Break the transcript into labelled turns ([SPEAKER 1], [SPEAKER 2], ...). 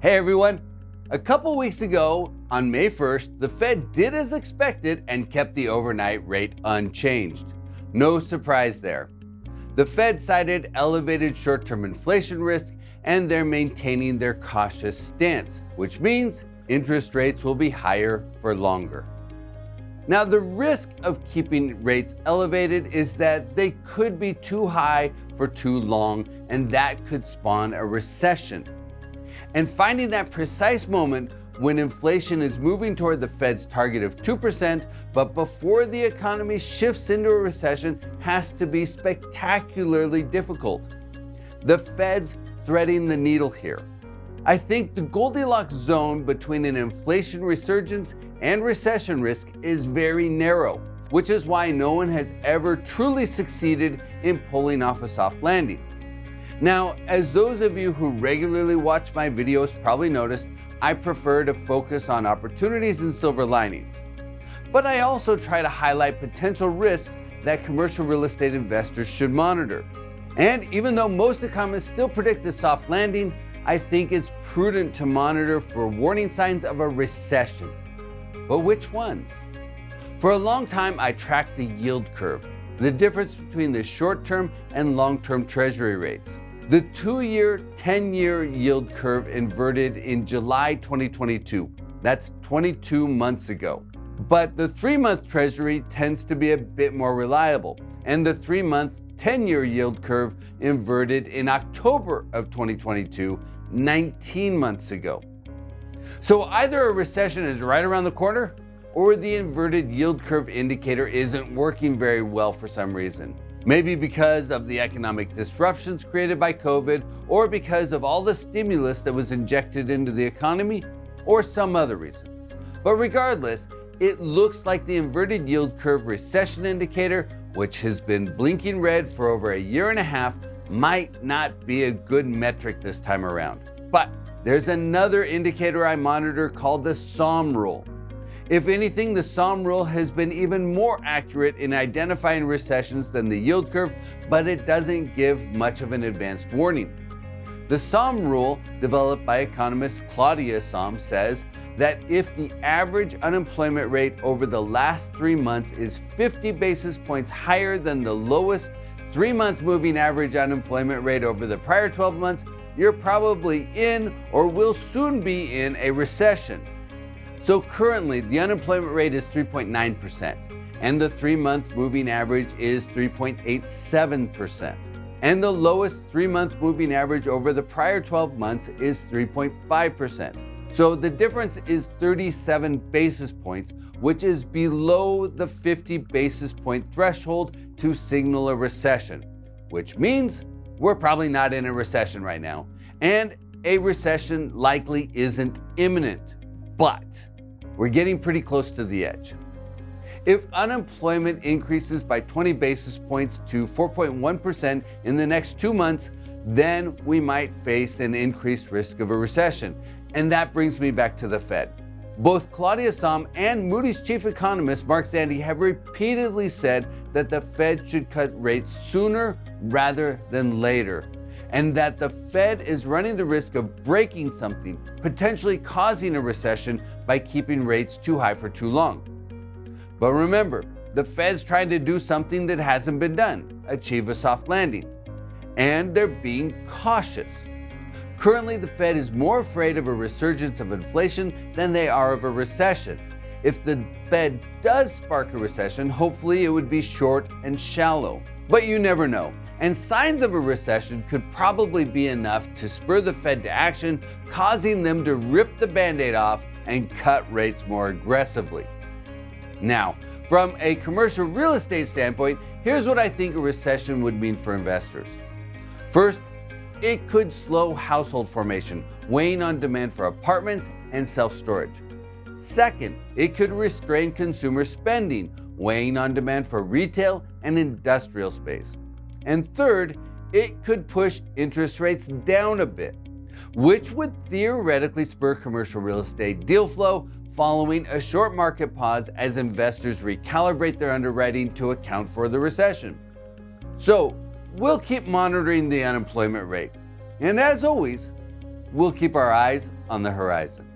[SPEAKER 1] Hey everyone! A couple weeks ago, on May 1st, the Fed did as expected and kept the overnight rate unchanged. No surprise there. The Fed cited elevated short-term inflation risk and they're maintaining their cautious stance, which means interest rates will be higher for longer. Now, the risk of keeping rates elevated is that they could be too high for too long, and that could spawn a recession. And finding that precise moment when inflation is moving toward the Fed's target of 2%, but before the economy shifts into a recession, has to be spectacularly difficult. The Fed's threading the needle here. I think the Goldilocks zone between an inflation resurgence and recession risk is very narrow, which is why no one has ever truly succeeded in pulling off a soft landing. Now, as those of you who regularly watch my videos probably noticed, I prefer to focus on opportunities and silver linings. But I also try to highlight potential risks that commercial real estate investors should monitor. And even though most economists still predict a soft landing, I think it's prudent to monitor for warning signs of a recession. But which ones? For a long time, I tracked the yield curve, the difference between the short-term and long-term treasury rates. The 2-year, 10-year yield curve inverted in July 2022. That's 22 months ago. But the 3-month treasury tends to be a bit more reliable, and the 3-month, 10-year yield curve inverted in October of 2022, 19 months ago. So either a recession is right around the corner, or the inverted yield curve indicator isn't working very well for some reason. Maybe because of the economic disruptions created by COVID, or because of all the stimulus that was injected into the economy, or some other reason. But regardless, it looks like the inverted yield curve recession indicator, which has been blinking red for over a year and a half, might not be a good metric this time around. But there's another indicator I monitor called the Som Rule. If anything, the Som Rule has been even more accurate in identifying recessions than the yield curve, but it doesn't give much of an advanced warning. The Som Rule, developed by economist Claudia Som, says that if the average unemployment rate over the last 3 months is 50 basis points higher than the lowest 3-month moving average unemployment rate over the prior 12 months, you're probably in or will soon be in a recession. So currently, the unemployment rate is 3.9%, and the 3-month moving average is 3.87%. And the lowest 3-month moving average over the prior 12 months is 3.5%. So the difference is 37 basis points, which is below the 50 basis point threshold to signal a recession, which means we're probably not in a recession right now, and a recession likely isn't imminent, but we're getting pretty close to the edge. If unemployment increases by 20 basis points to 4.1% in the next 2 months, then we might face an increased risk of a recession. And that brings me back to the Fed. Both Claudia Som and Moody's chief economist Mark Zandi have repeatedly said that the Fed should cut rates sooner rather than later, and that the Fed is running the risk of breaking something, potentially causing a recession by keeping rates too high for too long. But remember, the Fed's trying to do something that hasn't been done, achieve a soft landing, and they're being cautious. Currently, the Fed is more afraid of a resurgence of inflation than they are of a recession. If the Fed does spark a recession, hopefully it would be short and shallow. But you never know. And signs of a recession could probably be enough to spur the Fed to action, causing them to rip the Band-Aid off and cut rates more aggressively. Now, from a commercial real estate standpoint, here's what I think a recession would mean for investors. First, it could slow household formation, weighing on demand for apartments and self-storage. Second, it could restrain consumer spending, weighing on demand for retail and industrial space. And third, it could push interest rates down a bit, which would theoretically spur commercial real estate deal flow following a short market pause as investors recalibrate their underwriting to account for the recession. So we'll keep monitoring the unemployment rate. And as always, we'll keep our eyes on the horizon.